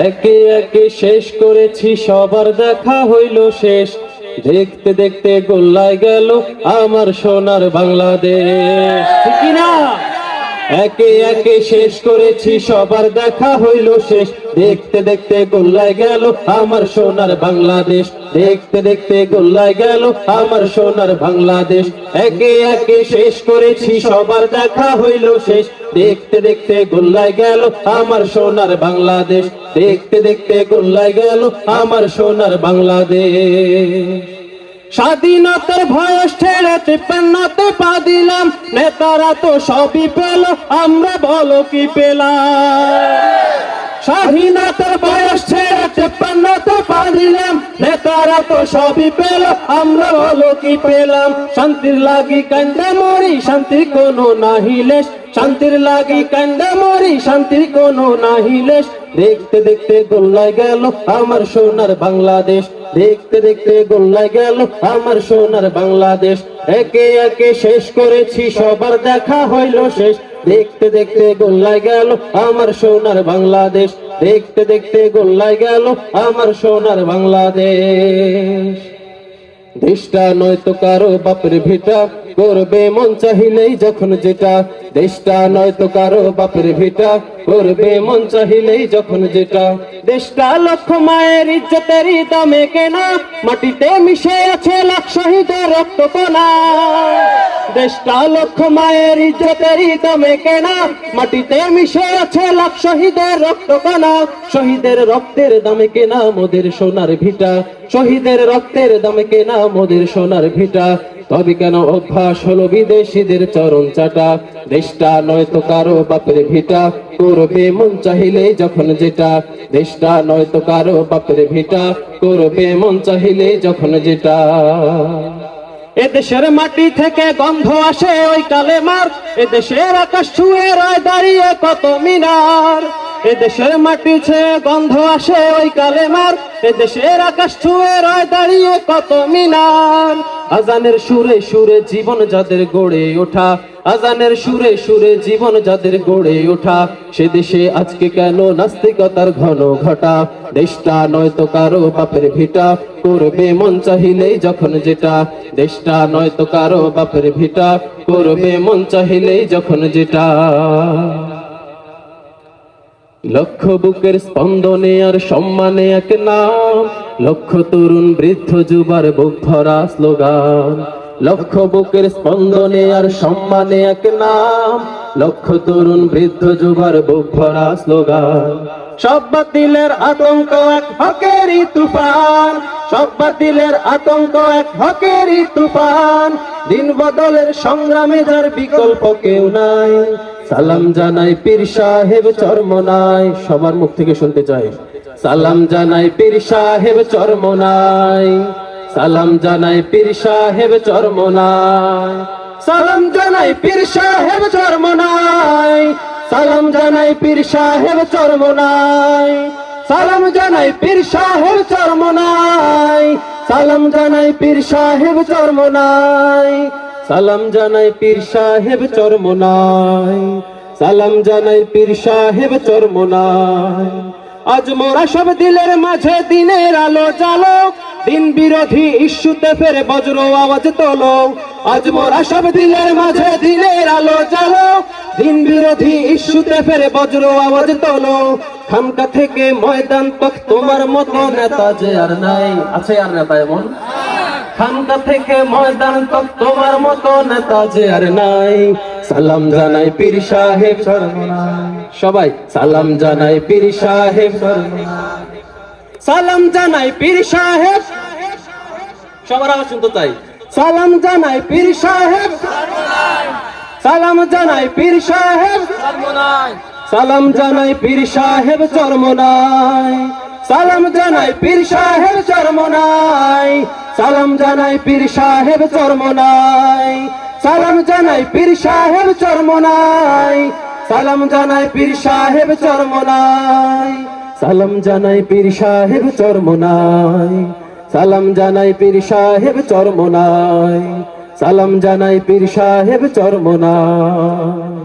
একে একে শেষ করেছি সবার দেখা হইল শেষ, দেখতে দেখতে গোল্লায় গেল আমার সোনার বাংলাদেশ। ঠিক কি না? একে একে শেষ করেছি সবার দেখা হইল শেষ, দেখতে দেখতে গোল্লায় গেল আমার সোনার বাংলাদেশ। দেখতে দেখতে গোল্লায় গেল আমার সোনার বাংলাদেশ। একে একে শেষ করেছি সবার দেখা হইল শেষ, দেখতে দেখতে গোল্লায় গেল আমার সোনার বাংলাদেশ। দেখতে দেখতে গোল্লায় গেল আমার সোনার বাংলাদেশ। স্বাধীনতার বয়স ছেড়ে ৫৩তে পা দিলাম, নেতারা তো সবই পেল, আমরা বলো কি পেলাম? স্বাধীনতার বয়স ছেড়ে ৫৩তে পা দিলাম, নেতারা তো সবই পেল, আমরা বলো কি পেলাম? শান্তির লাগি কান্দা মরি, শান্তির কোনো নাহিলেশ, শান্তির লাগি কান্দা মরি, শান্তির কোনো নাহিলেশ। দেখতে দেখতে গোল্লায় গেল আমার সোনার বাংলাদেশ। দেখতে দেখতে গোল্লায় গেল আমার সোনার বাংলাদেশ। একে একে শেষ করেছি সবার দেখা হইল শেষ, দেখতে দেখতে গোল্লায় গেল আমার সোনার বাংলাদেশ। দেখতে দেখতে গোল্লায় গেল আমার সোনার বাংলাদেশ। দেশটা নয়তো কারো বাপের ভিটা, করবে মন চাহিলেই যখন যেটা। দেশটা নয়তো কারো বাপের ভিটা, করবে মন চাহিলেই যখন যেটা। দেশটা লক্ষ মায়ের ইজ্জতেরই দামে কেনা, মাটিতে মিশে আছে লাখ শহীদের রক্ত কণা। দেশটা লক্ষ মায়ের ইজ্জতেরই দামে কেনা, মাটিতে মিশে আছে লাখ শহীদের রক্ত কণা। শহীদের রক্তের দামে কেনা মোদের সোনার ভিটা, শহীদের রক্তের দামে কেনা মোদের সোনার ভিটা। তবে কেন অভ্যাস হলো বিদেশিদের চরণ চাটা? দেশটা নয়তো কারো বাপের ভিটা, করবে মন চাহিলে যখন যেটা। দেশটা নয়তো কারো বাপের ভিটা, করবে মন চাহিলে যখন যেটা। এদেশের মাটি থেকে গন্ধ আসে ওই কালেমার, এদেশের আকাশ ছুঁয়ে রয় দাঁড়িয়ে কত মিনার। এদেশের মাটি ছেয়ে গন্ধ আসে ওই কালেমার, এদেশের আকাশ ছুঁয়ে রয় দাঁড়িয়ে কত মিনার। আজানের সুরে সুরে জীবন যাদের গড়ে ওঠা, আজানের সুরে সুরে জীবন যাদের গড়ে ওঠা, সে দেশে আজকে কেন নাস্তিকতার ঘন ঘটা? দেশটা নয়তো কারো বাপের ভিটা, করবে মন চাহিলেই যখন যেটা। দেশটা নয়তো কারো বাপের ভিটা, করবে মন চাহিলেই যখন যেটা। লক্ষ বুকের স্পন্দনে আর সম্মানে এক নাম, লক্ষ তরুণ বৃদ্ধ যুবার বুক ভরা স্লোগান। লক্ষ বুকের স্পন্দনে আর সম্মানে এক নাম, লক্ষ তরুণ বৃদ্ধ যুবার বুক ভরা স্লোগান। সব বাতিলের আতঙ্ক এক হকেরই তুফান, সব বাতিলের আতঙ্ক এক হকেরই তুফান। দিন বদলের সংগ্রামে যার বিকল্প কেউ নাই, সালাম জানাই পীর সাহেব চরমনাই। সবার মুখ থেকে শুনতে চাই, সালাম জানাই পীর সাহেব চরমনাই। সালাম জানাই পীর সাহেব চরমনাই। সালাম জানাই পীর সাহেব চরমনাই। সালাম জানাই পীর সাহেব চরমনাই। সালাম জানাই পীর সাহেব চরমনাই। সালাম জানাই পীর সাহেব চরমনাই। সালাম জানাই পীর সাহেব চরমনাই। সালাম জানাই পীর সাহেব চরমনাই। আজ মোরা সব দিলের মাঝে দিনের আলো জ্বালো, দিন বিরোধী ইস্যুতে ফেরে বজ্র আওয়াজ তোলো। আজ মোরা সব দিলের মাঝে দিনের আলো জ্বালো, দিন বিরোধী ইস্যুতে ফেরে বজ্র আওয়াজ তোলো। খানকা থেকে ময়দান তক তোমার মতো নেতা যে আর নাই, আছে আর নেতা এমন? খানকা থেকে ময়দান তক তোমার মতো নেতা যে আর নাই। সালাম জানাই পীর সাহেব চরমনাই। সবাই সালাম জানাই পীর সাহেব চরমনাই। সালাম জানাই পীর সাহেব, সবার আওয়াজ শুনতে চাই। সালাম জানাই পীর সাহেব চরমনাই। সালাম জানাই পীর সাহেব চরমনাই। সালাম জানাই পীর সাহেব চরমনাই। সালাম জানাই পীর সাহেব চরমনাই। সালাম জানাই পীর সাহেব চরমনাই। সালাম জানাই পীর সাহেব চরমনাই। সালাম জানাই পীর সাহেব চরমনাই। সালাম জানাই পীর সাহেব চরমনাই। সালাম জানাই পীর সাহেব চরমনাই। সালাম জানাই পীর সাহেব চরমনাই।